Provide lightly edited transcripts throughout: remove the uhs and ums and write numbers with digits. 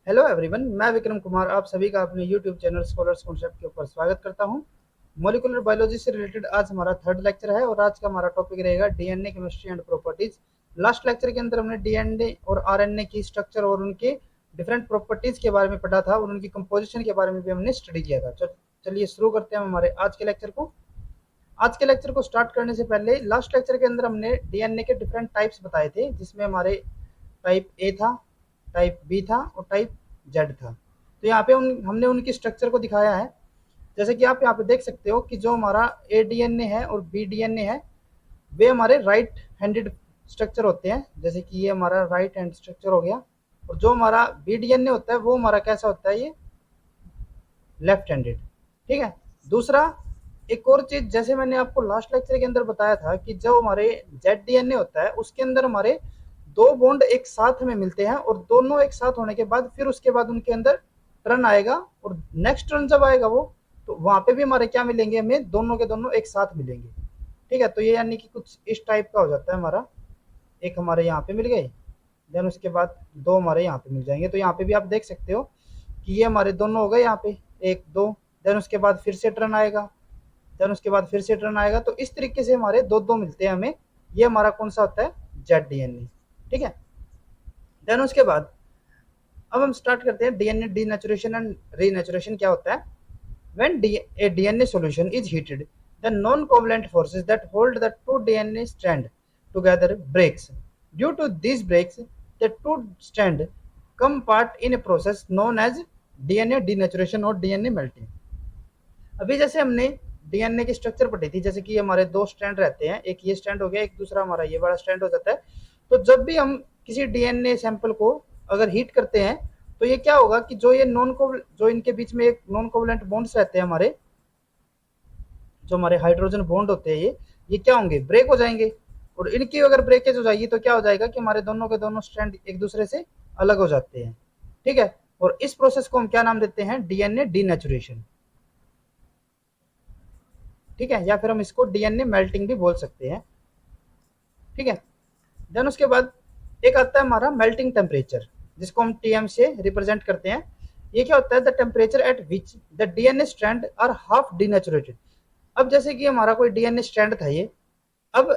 Hello everyone, मैं विक्रम कुमार आप सभी का अपने यूट्यूब चैनल स्कॉलर्स कॉन्सेप्ट के ऊपर स्वागत करता हूं। मॉलिक्यूलर बायोलॉजी से रिलेटेड आज हमारा थर्ड लेक्चर है और आज का हमारा टॉपिक रहेगा DNA chemistry and properties. Last lecture के अंदर हमने डीएनए और आरएनए की स्ट्रक्चर और उनके डिफरेंट प्रॉपर्टीज के बारे में पढ़ा था और उनकी कंपोजिशन के बारे में भी हमने स्टडी किया था। चलिए शुरू करते हैं हमारे आज के लेक्चर को। आज के लेक्चर को स्टार्ट करने से पहले लास्ट लेक्चर के अंदर हमने डीएनए के डिफरेंट टाइप्स बताए थे, जिसमें हमारे टाइप ए था, टाइप बी था और टाइप जेड था। तो यहाँ पे हमने उनकी स्ट्रक्चर को दिखाया है। जैसे कि आप यहाँ पे देख सकते हो कि जो हमारा ए डीएनए है और बी डीएनए है वे हमारे राइट हैंडेड स्ट्रक्चर होते हैं, जैसे कि ये हमारा राइट हैंड स्ट्रक्चर हो गया। और जो हमारा बी डीएनए होता है वो हमारा कैसा होता है, ये लेफ्ट हैंडेड। ठीक है। दूसरा, एक और चीज जैसे मैंने आपको लास्ट लेक्चर के अंदर बताया था कि जो हमारे जेड डीएनए होता है उसके अंदर हमारे दो बॉन्ड एक साथ में मिलते हैं और दोनों एक साथ होने के बाद फिर उसके बाद उनके अंदर टर्न आएगा और नेक्स्ट टर्न जब आएगा वो, तो वहां पे भी हमारे क्या मिलेंगे, हमें दोनों के दोनों एक साथ मिलेंगे। ठीक है। तो ये यानी कि कुछ इस टाइप का हो जाता है हमारा। एक हमारे यहाँ पे मिल गए, देन उसके बाद दो हमारे यहाँ पे मिल जाएंगे। तो यहाँ पे भी आप देख सकते हो कि ये हमारे दोनों हो गए यहाँ पे, एक दो, देन उसके बाद फिर से टर्न आएगा, देन उसके बाद फिर से टर्न आएगा। तो इस तरीके से हमारे दो दो मिलते हैं हमें। ये हमारा कौन सा होता है, जेड डीएनए। ठीक है। देन उसके बाद अब हम स्टार्ट करते हैं डीएनए डीनेचुरेशन एंड रीनेचुरेशन क्या होता है। When a DNA solution is heated, the non-covalent forces that hold the two DNA strands together breaks. Due to these breaks, the two strands come apart in a process known as DNA denaturation और DNA melting. अभी जैसे हमने DNA की structure पढ़ी थी, जैसे कि हमारे दो स्ट्रैंड रहते हैं, एक ये स्ट्रैंड हो गया, एक दूसरा हमारा ये वाला स्ट्रैंड हो जाता है। तो जब भी हम किसी डीएनए सैंपल को अगर हीट करते हैं तो ये क्या होगा कि जो ये नॉन को जो इनके बीच में एक नॉन कोवलेंट बॉन्ड्स रहते हैं हमारे, जो हमारे हाइड्रोजन बॉन्ड होते हैं, ये क्या होंगे, ब्रेक हो जाएंगे। और इनकी अगर ब्रेकेज हो जाएगी तो क्या हो जाएगा कि हमारे दोनों के दोनों स्ट्रैंड एक दूसरे से अलग हो जाते हैं। ठीक है। और इस प्रोसेस को हम क्या नाम देते हैं, डीएनए डीनेचुरेशन। ठीक है। या फिर हम इसको डीएनए मेल्टिंग भी बोल सकते हैं। ठीक है। देन उसके बाद एक आता है हमारा मेल्टिंग टेम्परेचर, जिसको हम टीएम से रिप्रेजेंट करते हैं। ये क्या होता है, the temperature at which the DNA strand are half denatured. अब जैसे कि हमारा कोई डीएनए स्ट्रैंड था ये, अब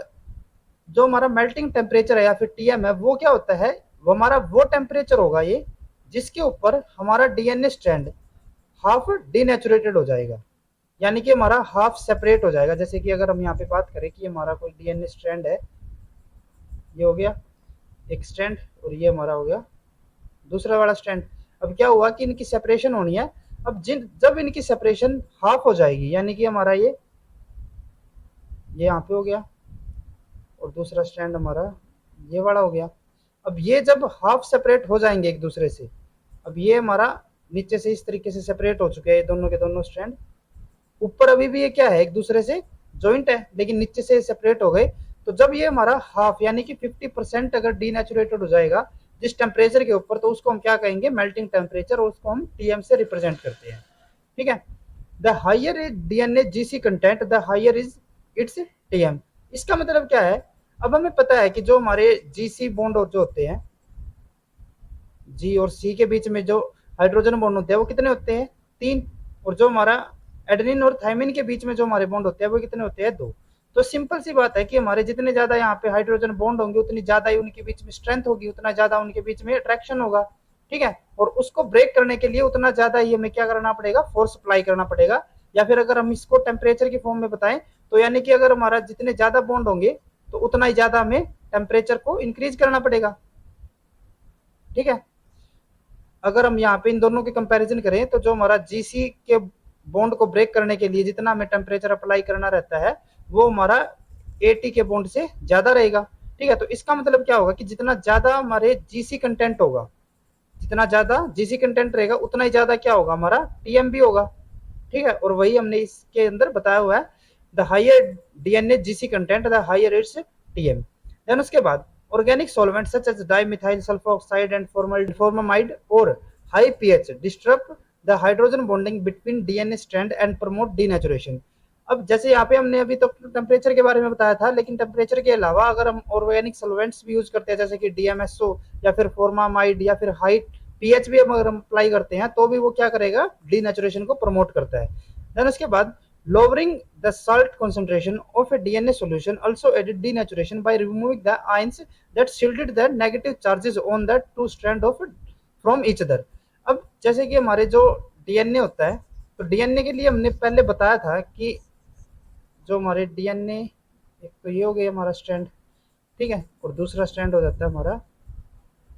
जो हमारा मेल्टिंग टेम्परेचर है या फिर टीएम है वो क्या होता है, वो हमारा वो टेम्परेचर होगा ये जिसके ऊपर हमारा डीएनए स्ट्रैंड हाफ डीनेचुरेटेड हो जाएगा, यानी कि हमारा हाफ सेपरेट हो जाएगा। जैसे कि अगर हम यहाँ पे बात करें कि हमारा कोई डीएनए स्ट्रैंड है, ये हो गया एक स्ट्रैंड और ये हमारा हो गया दूसरा वाला स्ट्रैंड। अब क्या हुआ कि इनकी सेपरेशन होनी है। अब जिन जब इनकी सेपरेशन हाफ हो जाएगी, यानी कि हमारा ये यहाँ पे हो गया और दूसरा स्ट्रैंड हमारा ये वाला हो गया। अब ये जब हाफ सेपरेट हो जाएंगे एक दूसरे से, अब ये हमारा नीचे से इस तरीके से सेपरेट हो चुके हैं ये दोनों के दोनों स्ट्रैंड। ऊपर अभी भी ये क्या है, एक दूसरे से जॉइंट है, लेकिन नीचे से सेपरेट हो गए। तो जब ये हमारा हाफ यानी कि 50% अगर डीनेचुरेटेड हो जाएगा जिस टेम्परेचर के ऊपर, तो उसको हम क्या कहेंगे, मेल्टिंग टेम्परेचर, और उसको हम टीएम से रिप्रेजेंट करते हैं। ठीक है। The higher is DNA GC content the higher is it's TM. इसका मतलब क्या है, अब हमें पता है कि जो हमारे जीसी बॉन्ड जो होते हैं, जी और सी के बीच में जो हाइड्रोजन बॉन्ड होते हैं वो कितने होते हैं, तीन। और जो हमारा एडेनिन और थाइमिन के बीच में जो हमारे बॉन्ड होते हैं वो कितने होते हैं, दो। तो सिंपल सी बात है कि हमारे जितने ज्यादा यहाँ पे हाइड्रोजन बॉन्ड होंगे उतनी ज्यादा ही उनके बीच में स्ट्रेंथ होगी, उतना ज्यादा उनके बीच में अट्रैक्शन होगा। ठीक है। और उसको ब्रेक करने के लिए उतना ज्यादा ही हमें क्या करना पड़ेगा, फोर्स अप्लाई करना पड़ेगा। या फिर अगर हम इसको टेम्परेचर की फॉर्म में बताएं तो यानी कि अगर हमारा जितने ज्यादा बॉन्ड होंगे तो उतना ही ज्यादा हमें टेम्परेचर को इंक्रीज करना पड़ेगा। ठीक है। अगर हम यहाँ पे इन दोनों के कंपैरिजन करें तो जो हमारा जीसी के बॉन्ड को ब्रेक करने के लिए जितना हमें टेम्परेचर अप्लाई करना रहता है वो हमारा एटी के बॉन्ड से ज्यादा रहेगा। ठीक है। तो इसका मतलब क्या होगा कि जितना ज्यादा हमारे जीसी कंटेंट होगा, जितना ज्यादा जीसी कंटेंट रहेगा उतना ही ज्यादा क्या होगा, हमारा टीएम भी होगा। ठीक है। और वही हमने इसके अंदर बताया हुआ है, the higher DNA GC content the higher its TM. Then उसके बाद organic solvents such as dimethyl sulfoxide and formamide or high pH disrupt the hydrogen bonding between DNA strand and promote denaturation। अब जैसे यहाँ पे हमने अभी तो temperature के बारे में बताया था, लेकिन टेम्परेचर के अलावा अगर हम ऑर्गेनिक सॉल्वेंट्स भी यूज करते हैं जैसे कि डीएमएसओ या फिर फॉर्मामाइड या फिर हाई पीएच भी अगर हम अप्लाई करते हैं तो भी वो क्या करेगा, डीनेचुरेशन को प्रमोट करता है। देन उसके बाद lowering the salt concentration of a DNA solution also aided denaturation by removing the ions that shielded the negative charges on the two strands of from each other। अब जैसे कि हमारे जो डीएनए होता है, तो डीएनए के लिए हमने पहले बताया था कि जो हमारे डीएनए, एक तो ये हो गया हमारा स्ट्रैंड, ठीक है, और दूसरा स्ट्रैंड हो जाता है हमारा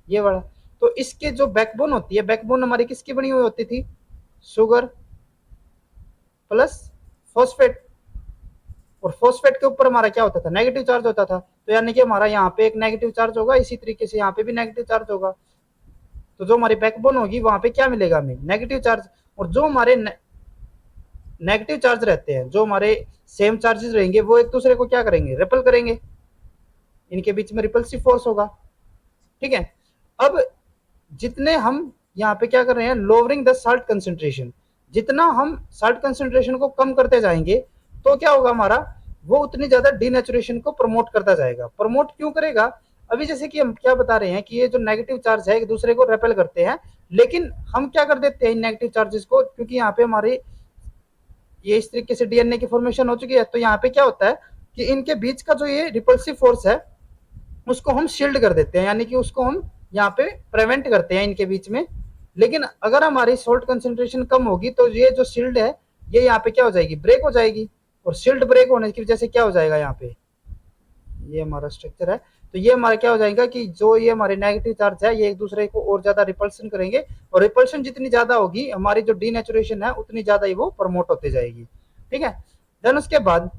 ये वाला। तो इसके जो बैकबोन होती है, बैकबोन हमारी किसकी बनी हुई होती थी, शुगर प्लस फॉस्फेट, और फॉस्फेट के ऊपर हमारा क्या होता था, नेगेटिव चार्ज होता था। तो यानी कि हमारा यहाँ पे एक नेगेटिव चार्ज होगा, इसी तरीके से यहाँ पे भी नेगेटिव चार्ज होगा। तो जो हमारी बैकबोन होगी वहां पे क्या मिलेगा हमें, नेगेटिव चार्ज। और जो हमारे नेगेटिव चार्ज रहते हैं, जो हमारे सेम चार्जेस रहेंगे, वो एक दूसरे को क्या करेंगे, रिपल करेंगे, इनके बीच में रिपल्सिव फोर्स होगा, ठीक है। अब जितने हम यहाँ पे क्या कर रहे हैं, लोअरिंग द साल्ट कंसेंट्रेशन, जितना हम साल्ट कंसेंट्रेशन को कम करते जाएंगे तो क्या होगा हमारा, वो उतनी ज्यादा डीनेचुरेशन को प्रमोट करता जाएगा। प्रमोट क्यों करेगा, अभी जैसे कि हम क्या बता रहे हैं कि ये जो नेगेटिव चार्ज है एक दूसरे को रेपेल करते हैं, लेकिन हम क्या कर देते हैं इन नेगेटिव चार्जेस को, क्योंकि यहाँ पे हमारे ये इस तरीके से डीएनए की फॉर्मेशन हो चुकी है, तो यहाँ पे क्या होता है कि इनके बीच का जो ये रिपल्सिव फोर्स है उसको हम शील्ड कर देते हैं, यानी कि उसको हम यहाँ पे प्रिवेंट करते हैं इनके बीच में। लेकिन अगर हमारी सोल्ट कंसेंट्रेशन कम होगी तो ये जो शील्ड है ये यहाँ पे क्या हो जाएगी, ब्रेक हो जाएगी। और शील्ड ब्रेक होने की वजह से क्या हो जाएगा, यहाँ पे ये हमारा स्ट्रक्चर है, तो ये हमारा क्या हो जाएगा कि जो ये हमारे नेगेटिव चार्ज है ये एक दूसरे को और ज्यादा रिपल्सन करेंगे, और रिपल्सन जितनी ज्यादा होगी हमारी जो डीनेचुरेशन है उतनी ज्यादा ही वो प्रमोट होते जाएगी, ठीक है। देन उसके बाद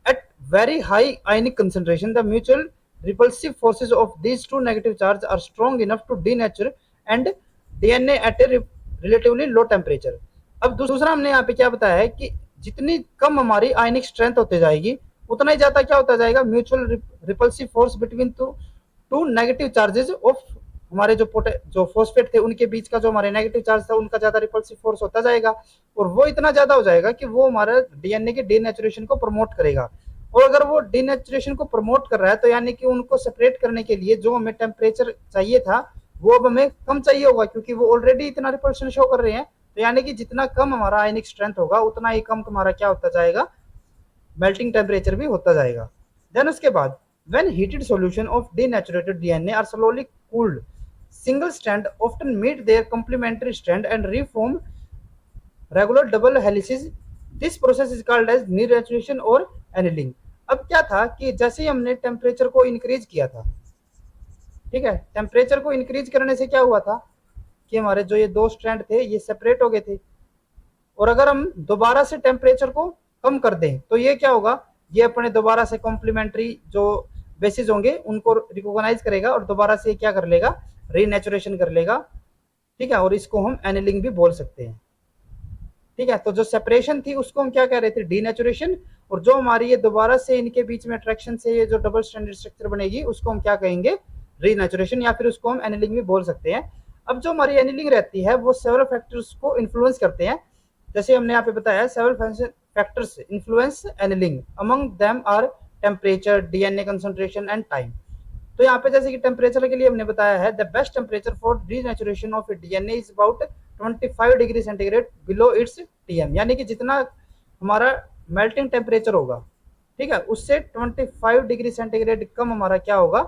at very high ionic concentration the mutual repulsive forces of these two negative charge are strong enough to denature and DNA at a relatively low temperature। अब दूसरा हमने यहाँ पे क्या बताया है कि जितनी कम हमारी आयनिक स्ट्रेंथ होते जाएगी उतना ही ज्यादा क्या होता जाएगा, mutual repulsive force between two negative charges of हमारे जो फॉस्फेट थे उनके बीच का जो हमारे नेगेटिव चार्ज था उनका ज्यादा रिपल्सिव फोर्स होता जाएगा, और वो इतना ज्यादा हो जाएगा कि वो हमारा डीएनए के डीनेचुरेशन को प्रमोट करेगा। और अगर वो डीनेचुरेशन को प्रमोट कर रहा है तो यानी कि उनको सेपरेट करने के लिए जो हमें टेम्परेचर चाहिए था वो अब हमें कम चाहिए होगा, क्योंकि वो ऑलरेडी इतना रिपल्शन शो कर रहे हैं। तो यानी कि जितना कम हमारा आयनिक स्ट्रेंथ होगा उतना ही कम हमारा क्या होता जाएगा, मेल्टिंग टेम्परेचर भी होता जाएगा। देन उसके बाद when heated solution of denatured DNA are slowly cooled, single strand often meet their complementary strand and reform regular double helices। this process is called as denaturation और annealing। अब क्या था कि जैसे ही हमने टेम्परेचर को इंक्रीज किया था, ठीक है, टेम्परेचर को इंक्रीज करने से क्या हुआ था कि हमारे जो ये दो स्ट्रैंड थे ये सेपरेट हो गए थे, और अगर हम दोबारा से टेम्परेचर को कम कर दें तो ये क्या होगा, ये अपने दोबारा से कॉम्प्लीमेंट्री जो बेसिस होंगे उनको रिकॉग्नाइज करेगा और दोबारा से क्या कर लेगा, रीनेचुरेशन कर लेगा, ठीक है, और इसको हम एनिलिंग भी बोल सकते हैं, ठीक है। तो जो सेपरेशन थी उसको हम क्या कह रहे थे, डीनेचुरेशन, और जो हमारी ये दोबारा से इनके बीच में अट्रैक्शन से ये जो डबल स्टैंडर्ड स्ट्रक्चर बनेगी उसको हम क्या कहेंगे, रीनेचुरेशन, या फिर उसको हम एनिलिंग भी बोल सकते हैं। अब जो हमारी एनिलिंग रहती है वो सेवरल फैक्टर्स को इन्फ्लुएंस करते हैं, जैसे हमने यहाँ पे बताया several factors influence annealing, among them are temperature, DNA concentration and time. तो यहाँ पे जैसे कि टेम्परेचर के लिए हमने बताया है the best temperature for denaturation of DNA is about 25 degree centigrade below it's TM, यानी कि जितना हमारा मेल्टिंग टेम्परेचर होगा, ठीक है, उससे 25 डिग्री सेंटीग्रेड कम हमारा क्या होगा,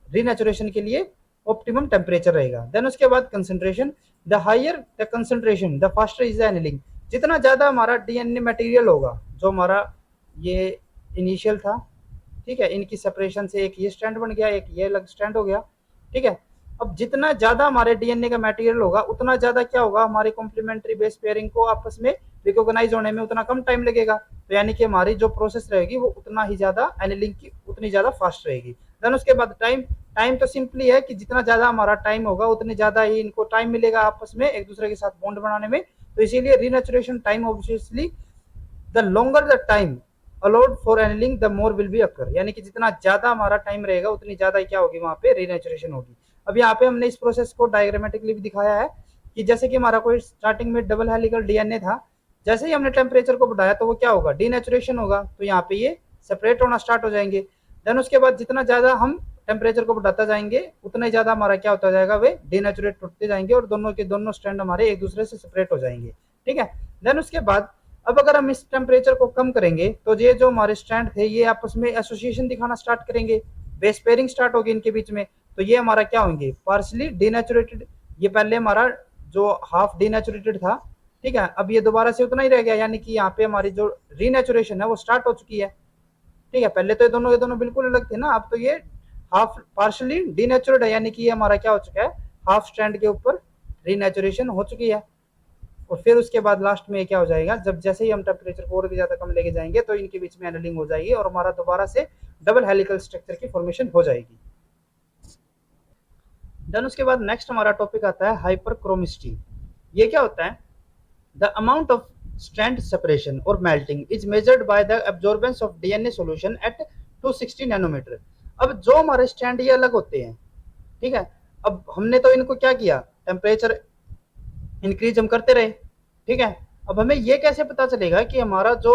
रीनेचुरेशन के लिए ऑप्टिमम टेम्परेचर रहेगा। देन उसके बाद concentration, the higher the concentration the faster is the annealing. जितना ज्यादा हमारा डीएनए मटेरियल होगा, जो हमारा ये इनिशियल था, ठीक है, इनकी सेपरेशन से एक ये स्टैंड बन गया, एक ये अलग स्टैंड हो गया, ठीक है। अब जितना ज्यादा हमारे डीएनए का मटेरियल होगा उतना ज्यादा क्या होगा, हमारे कॉम्प्लीमेंट्री बेस पेयरिंग को आपस में रिकॉग्नाइज होने में उतना कम टाइम लगेगा, तो यानी कि हमारी जो प्रोसेस रहेगी वो उतना ही ज्यादा एनिलिंग की उतनी ज्यादा फास्ट रहेगी। देन उसके बाद टाइम, टाइम तो सिंपली है कि जितना ज्यादा हमारा टाइम होगा उतनी ज्यादा ही इनको टाइम मिलेगा आपस में एक दूसरे के साथ बॉन्ड बनाने में, तो इसीलिए renaturation time obviously the longer the time allowed for annealing the more will be occur, यानी कि जितना ज्यादा हमारा टाइम रहेगा उतनी ज्यादा क्या होगी वहां पे रीनेचुरेशन होगी। अब यहाँ पे हमने इस प्रोसेस को डायग्रामेटिकली भी दिखाया है कि जैसे कि हमारा कोई स्टार्टिंग में डबल हेलिकल डीएनए था, जैसे ही हमने टेम्परेचर को बढ़ाया तो वो क्या होगा, डीनेचुरेशन होगा, तो यहाँ पे ये सेपरेट होना स्टार्ट हो जाएंगे। देन उसके बाद जितना ज्यादा हम टेम्परेचर को बढ़ाता जाएंगे उतना ही ज्यादा हमारा क्या होता जाएगा, वे डीनेचुरेट होते जाएंगे और दोनों के दोनों स्ट्रैंड हमारे एक दूसरे से सेपरेट हो जाएंगे। ठीक है, देन उसके बाद अब अगर हम इस टेम्परेचर को कम करेंगे तो ये जो हमारे स्ट्रैंड थे ये आपस में एसोसिएशन दिखाना स्टार्ट करेंगे, बेस पेयरिंग स्टार्ट होगी इनके बीच में। तो ये हमारा क्या होंगे, पार्शली डीनेचुरेटेड। ये पहले हमारा जो हाफ डीनेचुरेटेड था, ठीक है, अब ये दोबारा से उतना ही रह गया, यानी कि यहाँ पे हमारी जो रीनेचुरेशन है वो स्टार्ट हो चुकी है। ठीक है, पहले तो ये दोनों बिल्कुल अलग थे ना, अब तो ये हाफ पार्शली डीनेचुरेड है, यानी कि ये हमारा क्या हो चुका है, हाफ स्ट्रैंड के ऊपर रीनेचुरेशन हो चुकी है। और फिर उसके बाद लास्ट में क्या हो जाएगा, जब जैसे ही हम टेम्परेचर को और भी ज्यादा कम लेके जाएंगे तो इनके बीच में एनलिंग हो जाएगी और हमारा दोबारा से डबल हेलिकल स्ट्रक्चर की फॉर्मेशन हो जाएगी। देन उसके बाद नेक्स्ट हमारा टॉपिक आता है हाइपरक्रोमिसिटी। ये क्या होता है, the amount of strand separation और melting is measured by the absorbance of DNA solution at 260 nanometre. अब जो हमारे स्ट्रैंड ये अलग होते हैं, ठीक है, अब हमने तो इनको क्या किया, टेम्परेचर इंक्रीज हम करते रहे। ठीक है, अब हमें ये कैसे पता चलेगा कि हमारा जो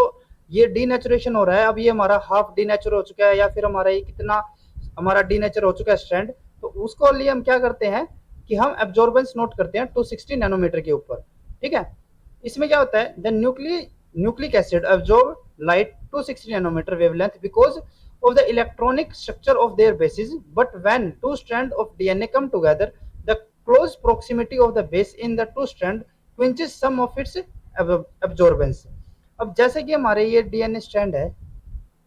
ये डीनेचुरेशन हो रहा है, अब ये हमारा हाफ डीनेचर हो चुका है या फिर हमारा ये कितना हमारा डीनेचर हो चुका है स्ट्रैंड, तो उसको लिए हम क्या करते हैं कि हम एब्जॉर्बेंस नोट करते हैं 260 नैनोमीटर के ऊपर। ठीक है, इसमें क्या होता है, the nucleic acid absorb light 260 nanometer wavelength because of the electronic structure of their bases, but when two strands of DNA come together, the close proximity of the base in the two strand quenches some of its absorbance। अब जैसे कि हमारे ये DNA strand है,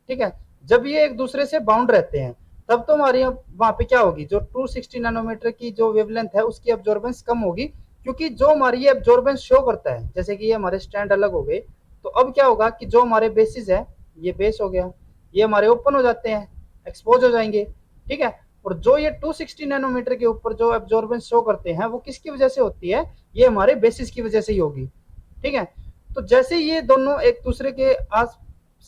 ठीक है, जब ये एक दूसरे से बाउंड रहते हैं तब तो हमारी वहां पे क्या होगी, जो 260 नैनोमीटर की जो वेवलेंथ है उसकी एब्जॉर्बेंस कम होगी, क्योंकि जो हमारी ये एब्जॉर्बेंस शो करता है, जैसे कि ये हमारे स्ट्रैंड अलग हो गए, तो अब क्या होगा कि जो हमारे बेसिस है, ये बेस हो गया, ये हमारे ओपन हो जाते हैं, एक्सपोज हो जाएंगे। ठीक है, और जो ये 260 नैनोमीटर के ऊपर जो एब्जॉर्बेंस शो करते हैं वो किसकी वजह से होती है, ये हमारे बेसिस की वजह से ही होगी। ठीक है, तो जैसे ये दोनों एक दूसरे के आस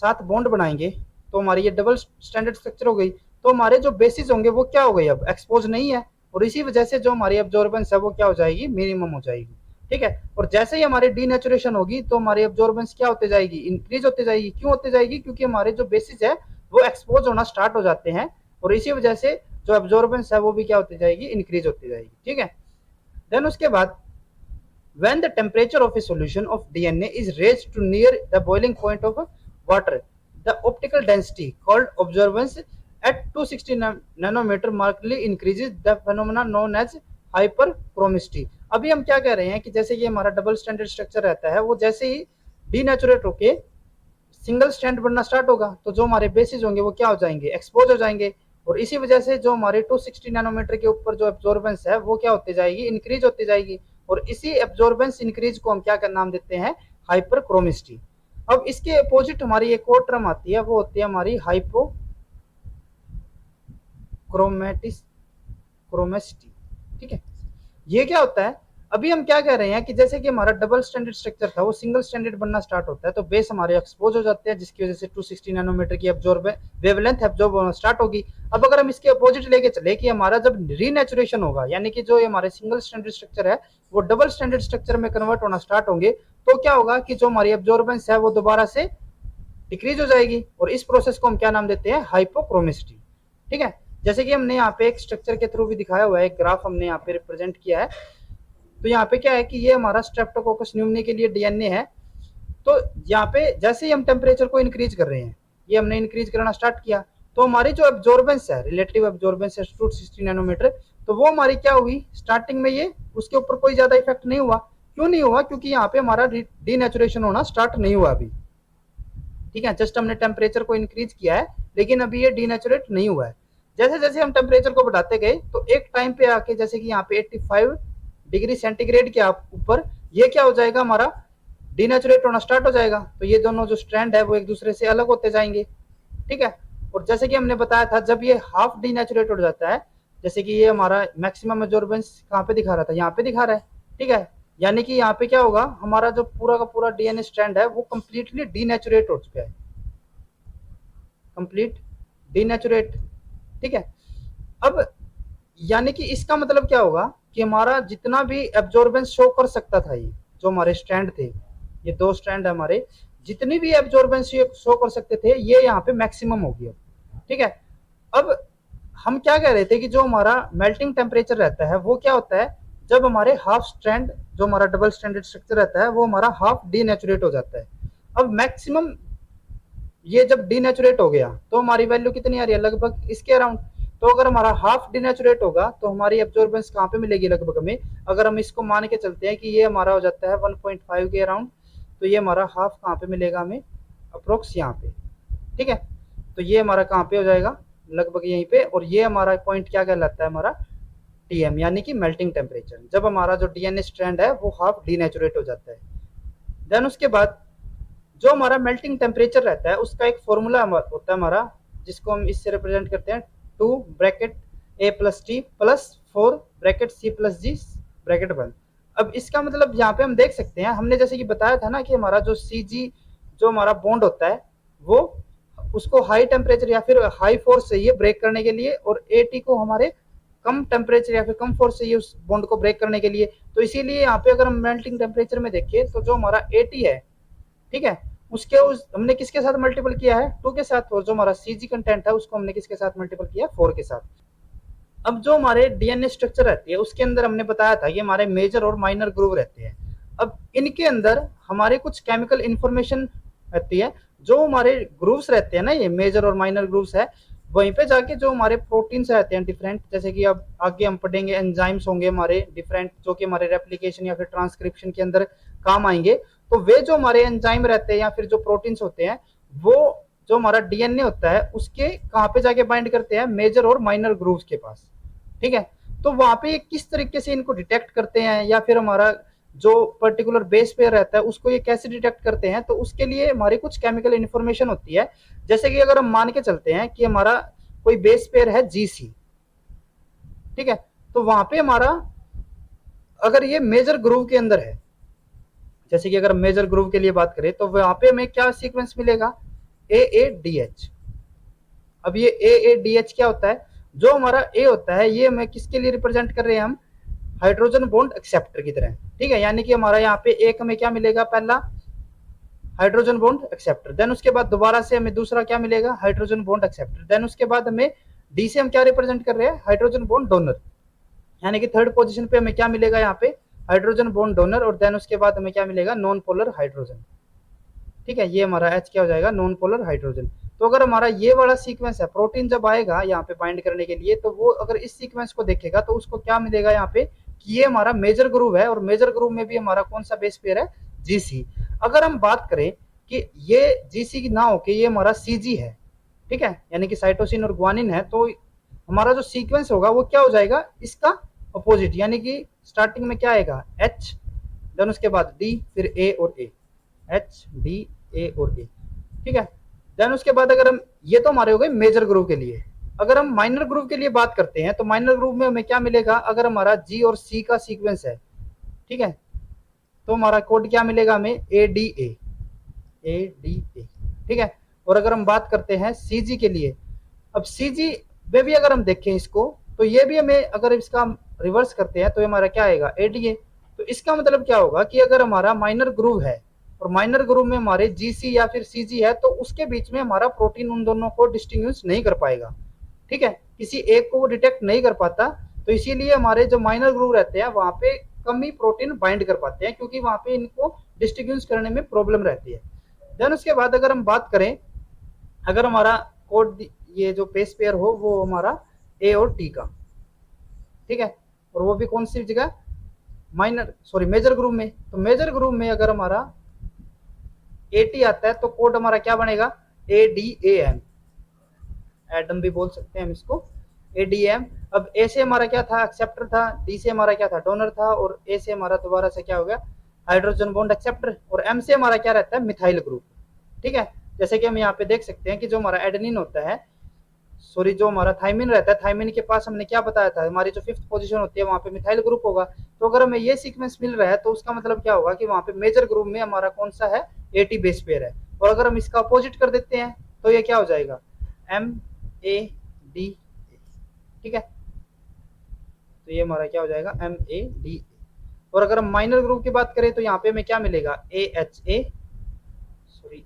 साथ बॉन्ड बनाएंगे तो हमारी ये डबल स्टैंडर्ड स्ट्रक्चर हो गई, तो हमारे जो बेसिस होंगे वो क्या हो गई, अब एक्सपोज नहीं है, और इसी वजह से जो हमारी एब्जॉर्बेंस है वो क्या हो जाएगी, मिनिमम हो जाएगी। ठीक है, और जैसे ही हमारी डीनेचुरेशन होगी तो हमारी एब्जॉर्बेंस क्या होते जाएगी, इंक्रीज होते जाएगी। क्यों होते जाएगी, क्योंकि हमारे जो बेसिस है वो एक्सपोज होना स्टार्ट हो जाते हैं, और इसी वजह से जो एब्जॉर्बेंस है वो भी क्या होती जाएगी, इंक्रीज होती जाएगी। ठीक है, देन उसके बाद when the temperature of a solution of DNA is raised to near the boiling point of water, the optical density called absorbance at 260 nanometer markedly increases, the phenomena known as hyperchromicity। अभी हम क्या कह रहे हैं कि जैसे ये हमारा डबल स्टैंडर्ड स्ट्रक्चर रहता है, वो जैसे ही डीनेचुरेट होके सिंगल स्टैंड बनना स्टार्ट होगा तो जो हमारे बेसिस होंगे वो क्या हो जाएंगे, एक्सपोज हो जाएंगे, और इसी वजह से जो हमारे 260 नैनोमीटर के ऊपर जो एब्जॉर्बेंस है वो क्या होती जाएगी, इंक्रीज होती जाएगी, और इसी एब्जॉर्बेंस इंक्रीज को हम क्या का नाम देते हैं, हाइपरक्रोमिसिटी। अब इसके अपोजिट हमारी एक और टर्म आती है, वो होती है हमारी हाइपोक्रोमेटिस क्रोमेसिटी। ठीक है, ये क्या होता है, अभी हम क्या कह रहे हैं कि जैसे कि हमारा डबल स्टैंडर्ड स्ट्रक्चर था वो सिंगल स्टैंडर्ड बनना स्टार्ट होता है तो बेस हमारे एक्सपोज हो जाते हैं, जिसकी वजह से 260 नैनोमीटर की वेवलेंथ एब्जॉर्ब होना स्टार्ट होगी। अब अगर हम इसके अपोजिट लेके चले कि हमारा जब रीनेचुरेशन होगा, यानी कि जो हमारे सिंगल स्टैंडर्ड स्ट्रक्चर है वो डबल स्टैंडर्ड स्ट्रक्चर में कन्वर्ट होना स्टार्ट होंगे, तो क्या होगा कि जो हमारी एब्जॉर्बेंस है वो दोबारा से डिक्रीज हो जाएगी, और इस प्रोसेस को हम क्या नाम देते हैं, हाइपोक्रोमिसिटी। ठीक है, जैसे कि हमने यहाँ पे एक स्ट्रक्चर के थ्रू भी दिखाया हुआ है, एक ग्राफ हमने यहाँ पे रिप्रेजेंट किया है। तो यहाँ पे क्या है कि ये हमारा स्ट्रेप्टोकोकस न्यूमोनिया के लिए डीएनए है। तो यहाँ पे जैसे ही हम टेम्परेचर को इंक्रीज कर रहे हैं, ये हमने इंक्रीज करना स्टार्ट किया, तो हमारी जो एब्जॉर्बेंस है, रिलेटिव एब्जॉर्बेंस है 260 नैनोमीटर, तो वो हमारी क्या हुई, स्टार्टिंग में ये उसके ऊपर कोई ज्यादा इफेक्ट नहीं हुआ। क्यों नहीं हुआ, क्योंकि यहाँ पे हमारा डीनेचुरेशन होना स्टार्ट नहीं हुआ अभी। ठीक है, जस्ट हमने टेम्परेचर को इंक्रीज किया है लेकिन अभी ये डीनेचुरेट नहीं हुआ है। जैसे जैसे हम टेम्परेचर को बढ़ाते गए तो एक टाइम पे आके जैसे कि यहाँ पे 85 डिग्री सेंटीग्रेड के ऊपर ये क्या हो जाएगा, हमारा डीनेचुरेट होना स्टार्ट हो जाएगा, तो ये दोनों जो स्ट्रैंड है वो एक दूसरे से अलग होते जाएंगे। ठीक है, और जैसे कि हमने बताया था जब ये हाफ डीनेचुरेट हो जाता है, जैसे कि ये हमारा मैक्सिमम एब्जॉर्बेंस कहाँ पे दिखा रहा था, यहाँ पे दिखा रहा है। ठीक है, यानी कि यहाँ पे क्या होगा, हमारा जो पूरा का पूरा डीएनए स्ट्रैंड है वो कंप्लीटली डीनेचुरेट हो चुका है, कंप्लीट डीनेचुरेट। ठीक है, अब यानी कि इसका मतलब क्या होगा कि हमारा जितना भी एब्जॉर्बेंस शो कर सकता था, ये जो हमारे स्ट्रैंड थे, ये दो स्ट्रैंड है हमारे, जितनी भी एब्जॉर्बेंस शो कर सकते थे ये यहाँ पे मैक्सिमम हो गया। ठीक है, अब हम क्या कह रहे थे कि जो हमारा मेल्टिंग टेम्परेचर रहता है वो क्या होता है, जब हमारे हाफ स्ट्रैंड जो हमारा डबल स्टैंडर्ड स्ट्रक्चर रहता है वो हमारा हाफ डीनेचुरेट हो जाता है। अब मैक्सिमम ये जब डीनेचुरेट हो गया तो हमारी वैल्यू कितनी आ रही है, लगभग इसके अराउंड। तो अगर हमारा हाफ डीनेचुरेट होगा तो हमारी एब्जॉर्बेंस कहाँ पे मिलेगी लगभग हमें, अगर हम इसको मान के चलते हैं कि ये हमारा हो जाता है 1.5 के अराउंड, तो ये हमारा हाफ कहाँ पे मिलेगा हमें, अप्रोक्स यहाँ पे। ठीक है, तो ये हमारा कहाँ पे हो जाएगा, लगभग यहीं पे। और ये हमारा पॉइंट क्या कहलाता है, हमारा टीएम यानी कि मेल्टिंग टेम्परेचर, जब हमारा जो डीएनए स्ट्रैंड है वो हाफ डीनेचुरेट हो जाता है। देन उसके बाद जो हमारा मेल्टिंग टेम्परेचर रहता है उसका एक फॉर्मूला होता है हमारा, जिसको हम इससे रिप्रेजेंट करते हैं 2 bracket A plus T plus 4 bracket C plus G bracket बंद। अब इसका मतलब यहाँ पे हम देख सकते हैं, हमने जैसे कि बताया था ना कि हमारा जो सी जी जो हमारा बॉन्ड होता है वो उसको हाई टेम्परेचर या फिर हाई फोर्स चाहिए ब्रेक करने के लिए, और ए टी को हमारे कम टेम्परेचर या फिर कम फोर्स चाहिए उस बॉन्ड को ब्रेक करने के लिए। तो इसीलिए यहाँ पे अगर हम मेल्टिंग टेम्परेचर में देखें तो जो हमारा ए टी है, ठीक है, उसके उस हमने किसके साथ मल्टीपल किया है, 2 के साथ, और जो हमारा सीजी कंटेंट है उसको हमने किसके साथ मल्टीपल किया, 4 के साथ। अब जो हमारे डीएनए स्ट्रक्चर रहती है उसके अंदर हमने बताया था कि हमारे मेजर और माइनर ग्रुव रहते हैं। अब इनके अंदर हमारे कुछ केमिकल इंफॉर्मेशन रहती है, जो हमारे ग्रुव्स रहते हैं ना, ये मेजर और माइनर ग्रुव्स है, वहीं पे जाके जो हमारे प्रोटीन्स रहते हैं डिफरेंट, जैसे कि अब आगे हम पढ़ेंगे एंजाइम्स होंगे हमारे डिफरेंट, जो कि हमारे रेप्लिकेशन या फिर ट्रांसक्रिप्शन के अंदर काम आएंगे। तो वे जो हमारे एंजाइम रहते हैं या फिर जो प्रोटीन्स होते हैं वो जो हमारा डीएनए होता है उसके कहाँ पे जाके बाइंड करते हैं, मेजर और माइनर ग्रुव्स के पास। ठीक है, तो वहां पे किस तरीके से इनको डिटेक्ट करते हैं, या फिर हमारा जो पर्टिकुलर बेस पेयर रहता है उसको ये कैसे डिटेक्ट करते हैं, तो उसके लिए हमारी कुछ केमिकल इंफॉर्मेशन होती है। जैसे कि अगर हम मान के चलते हैं कि हमारा कोई बेस पेयर है जीसी, ठीक है, तो वहां पे हमारा अगर ये मेजर ग्रुव के अंदर है, जैसे कि अगर मेजर ग्रुव के लिए बात करें तो वहां पे हमें क्या सीक्वेंस मिलेगा, AADH। अब ये AADH क्या होता है, जो हमारा ए होता है ये हमें किसके लिए रिप्रेजेंट कर रहे हैं हम, हाइड्रोजन बॉन्ड एक्सेप्टर की तरह। ठीक है, यानी कि हमारा यहाँ पे एक हमें क्या मिलेगा, पहला हाइड्रोजन बॉन्ड एक्सेप्टर, देन उसके बाद दोबारा से हमें दूसरा क्या मिलेगा, हाइड्रोजन बॉन्ड एक्सेप्टर, देन उसके बाद हमें डी से हम क्या रिप्रेजेंट कर रहे हैं, हाइड्रोजन बॉन्ड डोनर, यानी कि थर्ड पोजीशन पे हमें क्या मिलेगा यहाँ पे, हाइड्रोजन बॉन्ड डोनर, और देन उसके बाद हमें क्या मिलेगा, नॉन पोलर हाइड्रोजन। ठीक है, ये हमारा एच क्या हो जाएगा, नॉन पोलर हाइड्रोजन। तो अगर हमारा ये वाला सीक्वेंस है, प्रोटीन जब आएगा यहाँ पे बाइंड करने के लिए, तो वो अगर इस सीक्वेंस को देखेगा तो उसको क्या मिलेगा यहाँ पे, कि ये हमारा मेजर ग्रुव है, और मेजर ग्रुव में भी हमारा कौन सा बेस पेयर है, जीसी। अगर हम बात करें कि ये जीसी ना हो के ये हमारा सीजी है, ठीक है, यानी कि साइटोसिन और ग्वानिन है, तो हमारा जो सीक्वेंस होगा वो क्या हो जाएगा, इसका अपोजिट, यानी कि स्टार्टिंग में क्या आएगा, एच, देन उसके बाद डी, फिर ए और ए, एच डी ए और ए। ठीक है, देन उसके बाद अगर हम, ये तो हमारे हो गए मेजर ग्रुव के लिए। अगर हम माइनर ग्रुव के लिए बात करते हैं तो माइनर ग्रुव में हमें क्या मिलेगा, अगर हमारा जी और सी का सीक्वेंस है, ठीक है, तो हमारा कोड क्या मिलेगा हमें, ए डी ए, ए डी ए। ठीक है, और अगर हम बात करते हैं सी जी के लिए, अब सी जी में भी अगर हम देखें इसको, तो ये भी हमें अगर इसका रिवर्स करते हैं तो हमारा क्या आएगा, एडीए। तो इसका मतलब क्या होगा कि अगर हमारा माइनर ग्रुव है और माइनर ग्रुव में हमारे जीसी या फिर सीजी है, तो उसके बीच में हमारा प्रोटीन उन दोनों को डिस्टिंग्विश नहीं कर पाएगा। ठीक है, किसी एक को वो डिटेक्ट नहीं कर पाता, तो इसीलिए हमारे जो माइनर ग्रुव रहते हैं वहां पे कम ही प्रोटीन बाइंड कर पाते हैं, क्योंकि वहां पे इनको डिस्टिंग्विश करने में प्रॉब्लम रहती है। देन उसके बाद अगर हम बात करें, अगर हमारा कोड ये जो बेस पेयर हो वो हमारा ए और टी का, ठीक है, और वो भी कौन सी जगह, माइनर सॉरी मेजर ग्रुप में। तो मेजर ग्रुप में अगर हमारा ए टी आता है तो कोड हमारा क्या बनेगा, A D A M, Adam भी बोल सकते हैं हम इसको, ए डी एम। अब ए से हमारा क्या था, एक्सेप्टर था, डी से हमारा क्या था, डोनर था, और ए से हमारा दोबारा से क्या हो गया, हाइड्रोजन बॉन्ड एक्सेप्टर, और एम से हमारा क्या रहता है, मिथाइल ग्रुप। ठीक है, जैसे कि हम यहाँ पे देख सकते हैं कि जो हमारा एडेनिन होता है, सॉरी जो हमारा थाइमिन रहता है, थाइमिन के पास हमने क्या बताया था, हमारी जो 5th पोजीशन होती है वहाँ पे मिथाइल ग्रुप होगा। तो अगर हमें ये सीक्वेंस मिल रहा है तो उसका मतलब क्या होगा कि वहाँ पे मेजर ग्रुप में हमारा कौन सा है, एटी बेस पेयर है। और अगर हम इसका अपोजिट कर देते हैं तो ये क्या हो जाएगा, एम ए डी, ठीक है, तो ये हमारा क्या हो जाएगा, एम ए डी। और अगर हम माइनर ग्रुप की बात करें तो यहाँ पे हमें क्या मिलेगा, A H A, sorry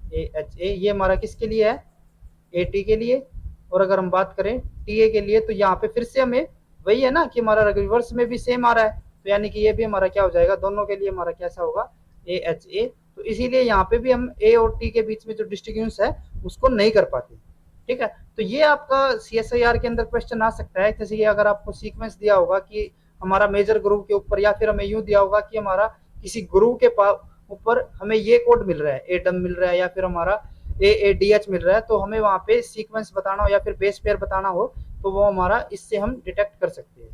A H A, ये हमारा किसके लिए है, ए टी के लिए, और अगर हम बात करें TA के लिए तो यहाँ पे फिर से हमें वही है ना कि हमारा रिवर्स में भी सेम आ रहा है, तो यानी कि ये भी हमारा क्या हो जाएगा, दोनों के लिए हमारा कैसा होगा, AHA। तो इसीलिए यहाँ पे भी हम A और T के बीच में जो डिस्टिंग्विश है उसको नहीं कर पाते। ठीक है, तो ये आपका CSIR के अंदर क्वेश्चन आ सकता है। जैसे कि अगर आपको सीक्वेंस दिया होगा कि हमारा मेजर ग्रुप के ऊपर, या फिर हमें यूं दिया होगा कि हमारा किसी ग्रुप के ऊपर हमें ये कोड मिल रहा है, एटम मिल रहा है या फिर हमारा AADH मिल रहा है, तो हमें वहां पे सीक्वेंस बताना हो या फिर बेस पेयर बताना हो तो वो हमारा इससे हम डिटेक्ट कर सकते हैं।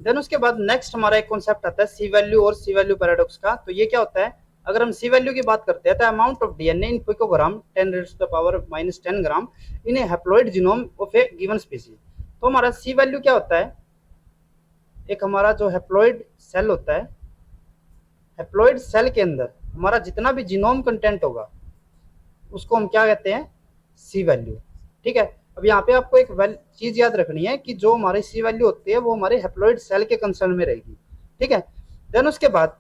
देन उसके बाद नेक्स्ट हमारा एक कॉन्सेप्ट आता है सी वैल्यू और सी वैल्यू पैराडॉक्स का। तो ये क्या होता है, अगर हम सी वैल्यू की बात करते हैं तो amount of DNA in picogram 10⁻⁻10 gram in A haploid genome of A given species. तो हमारा सी वैल्यू क्या होता है, एक हमारा जो हैप्लॉइड सेल होता है, हैप्लॉइड सेल के अंदर हमारा जितना भी जीनोम कंटेंट होगा उसको हम क्या कहते हैं, सी वैल्यू। ठीक है, अब यहाँ पे आपको एक चीज याद रखनी है कि जो हमारी सी वैल्यू होती है वो हमारे हैप्लॉइड सेल के कंसर्न में रहेगी। ठीक है, देन उसके बाद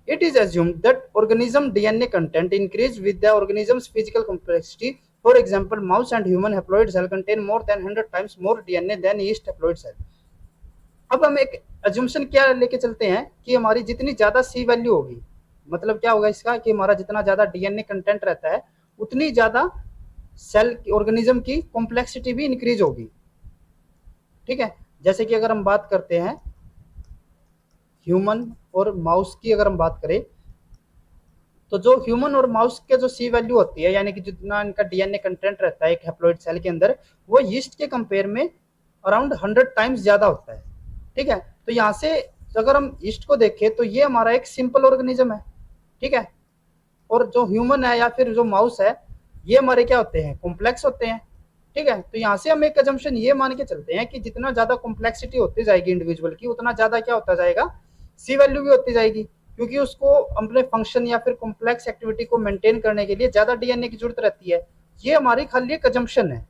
it is assumed that organism DNA content increase with the organism's physical complexity. For example, mouse and human haploid cell contain more than 100 times more DNA than yeast haploid cell. अब हम एक assumption क्या लेके चलते हैं कि हमारी जितनी ज्यादा सी वैल्यू होगी, मतलब क्या होगा इसका कि हमारा जितना ज्यादा DNA कंटेंट रहता है उतनी ज्यादा सेल ऑर्गेनिज्म की कॉम्प्लेक्सिटी भी इंक्रीज होगी। ठीक है, जैसे कि अगर हम बात करते हैं ह्यूमन और माउस की, अगर हम बात करें तो जो ह्यूमन और माउस के जो सी वैल्यू होती है, यानी कि जितना इनका DNA कंटेंट रहता है एक हैप्लॉइड सेल के अंदर, वो यीस्ट के कंपेयर में अराउंड 100 टाइम्स ज्यादा होता है। ठीक है, तो यहाँ से अगर हम यीस्ट को देखें तो ये हमारा एक सिंपल ऑर्गेनिज्म है। ठीक है, और जो ह्यूमन है या फिर जो माउस है ये हमारे क्या होते हैं, कॉम्प्लेक्स होते हैं। ठीक है, तो यहाँ से हम एक अजम्पशन ये मान के चलते हैं कि जितना ज्यादा कॉम्प्लेक्सिटी होती जाएगी इंडिविजुअल की उतना ज्यादा क्या होता जाएगा, सी वैल्यू भी होती जाएगी, क्योंकि उसको अपने फंक्शन या फिर कॉम्प्लेक्स एक्टिविटी को मेंटेन करने के लिए ज्यादा DNA की जरूरत रहती है। ये हमारी खाली एक अजम्पशन है।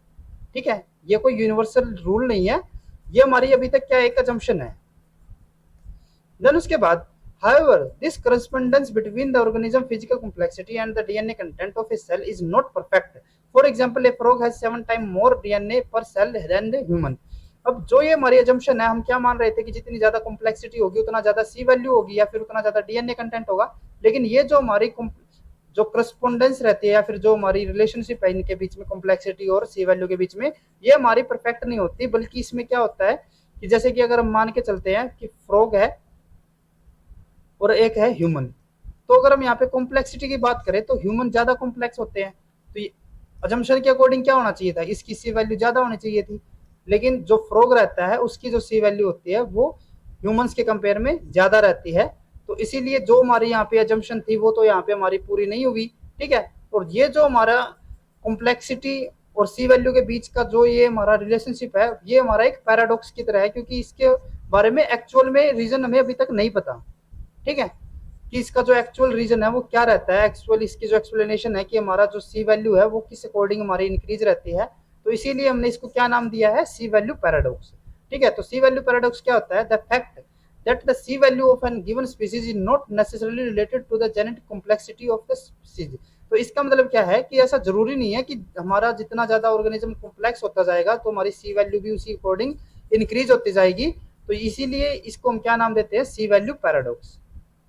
ठीक है, ये कोई यूनिवर्सल रूल नहीं है, ये हमारी अभी तक क्या एक अजम्पशन है। देन उसके बाद however this correspondence between the organism physical complexity and the DNA content of a cell is not perfect. For example, a frog has 7 times more DNA per cell than the human. अब जो ये हमारी assumption है, हम क्या मान रहे थे कि जितनी ज्यादा कॉम्प्लेक्सिटी होगी उतना ज्यादा सी वैल्यू होगी या फिर उतना ज्यादा DNA कंटेंट होगा, लेकिन ये जो हमारी जो करस्पॉन्डेंस रहती है या फिर जो हमारी रिलेशनशिप है इनके बीच में, कॉम्प्लेक्सिटी और सी वैल्यू के बीच में, ये हमारी परफेक्ट नहीं होती, बल्कि इसमें क्या होता है कि जैसे कि अगर हम मान के चलते हैं कि फ्रॉग है और एक है ह्यूमन, तो अगर हम यहाँ पे कॉम्प्लेक्सिटी की बात करें तो ह्यूमन ज्यादा कॉम्प्लेक्स होते हैं, तो ये अजम्पशन के अकॉर्डिंग क्या होना चाहिए था, इसकी सी वैल्यू ज्यादा होनी चाहिए थी, लेकिन जो फ्रॉग रहता है उसकी जो सी वैल्यू होती है वो ह्यूमंस के कंपेयर में ज्यादा रहती है। तो इसीलिए जो हमारी यहाँ पे अजम्पशन थी वो तो यहाँ पे हमारी पूरी नहीं हुई। ठीक है, और ये जो हमारा कॉम्प्लेक्सिटी और सी वैल्यू के बीच का जो ये हमारा रिलेशनशिप है ये हमारा एक पैराडॉक्स की तरह है, क्योंकि इसके बारे में एक्चुअल में रीजन हमें अभी तक नहीं पता। ठीक है, कि इसका जो एक्चुअल रीजन है वो क्या रहता है, एक्चुअल इसकी जो एक्सप्लेनेशन है कि हमारा जो सी वैल्यू है वो किस अकॉर्डिंग हमारी इंक्रीज रहती है, तो इसीलिए हमने इसको क्या नाम दिया है, सी वैल्यू पैराडॉक्स। ठीक है, तो सी वैल्यू पैराडॉक्स क्या होता है, the fact that the C value of an given species is not necessarily related to the genetic complexity of the species। तो इसका मतलब क्या है कि ऐसा जरूरी नहीं है कि हमारा जितना ज्यादा ऑर्गेनिज्म कॉम्प्लेक्स होता जाएगा तो हमारी सी वैल्यू भी उसी अकॉर्डिंग इंक्रीज होती जाएगी, तो इसीलिए इसको हम क्या नाम देते हैं, सी वैल्यू पैराडॉक्स।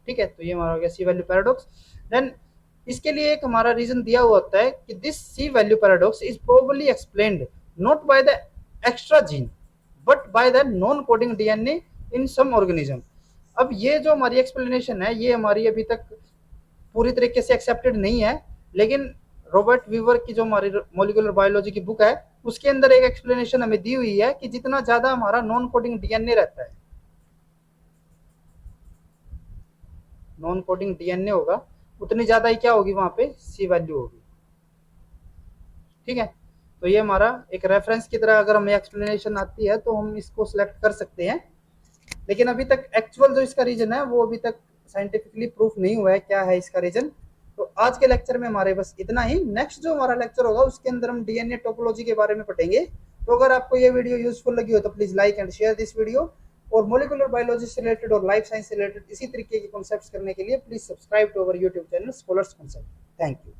ठीक है, तो ये हमारा हो गया सी वैल्यू पैराडॉक्स। देन इसके लिए एक हमारा रीजन दिया हुआ होता है कि this C value paradox is probably explained not by the extra gene but by the non coding DNA in some organism. अब ये जो हमारी एक्सप्लेनेशन है ये हमारी अभी तक पूरी तरीके से एक्सेप्टेड नहीं है, लेकिन रॉबर्ट वीवर की जो हमारी मॉलिक्यूलर बायोलॉजी की बुक है उसके अंदर एक एक्सप्लेनेशन हमें दी हुई है कि जितना ज्यादा हमारा नॉन कोडिंग DNA रहता है, नॉन कोडिंग DNA होगा उतनी ज्यादा ही क्या होगी, वहां पे सी वैल्यू होगी। ठीक है, तो ये हमारा एक रेफरेंस की तरह अगर हमें एक्सप्लेनेशन आती है तो हम इसको सिलेक्ट कर सकते हैं, लेकिन अभी तक एक्चुअल जो इसका रीजन है वो अभी तक साइंटिफिकली प्रूफ नहीं हुआ है क्या है इसका रीजन। तो आज के लेक्चर में हमारे बस इतना ही। नेक्स्ट जो हमारा लेक्चर होगा उसके अंदर हम DNA टोपोलॉजी के बारे में पढ़ेंगे। तो अगर आपको ये वीडियो यूजफुल लगी हो तो please like and share this video, और मोलिकुलर बायोलॉजी से रिलेटेड और लाइफ साइंस से रिलेटेड इसी तरीके के कॉन्सेप्ट्स करने के लिए please subscribe to our YouTube channel scholars concept. Thank you.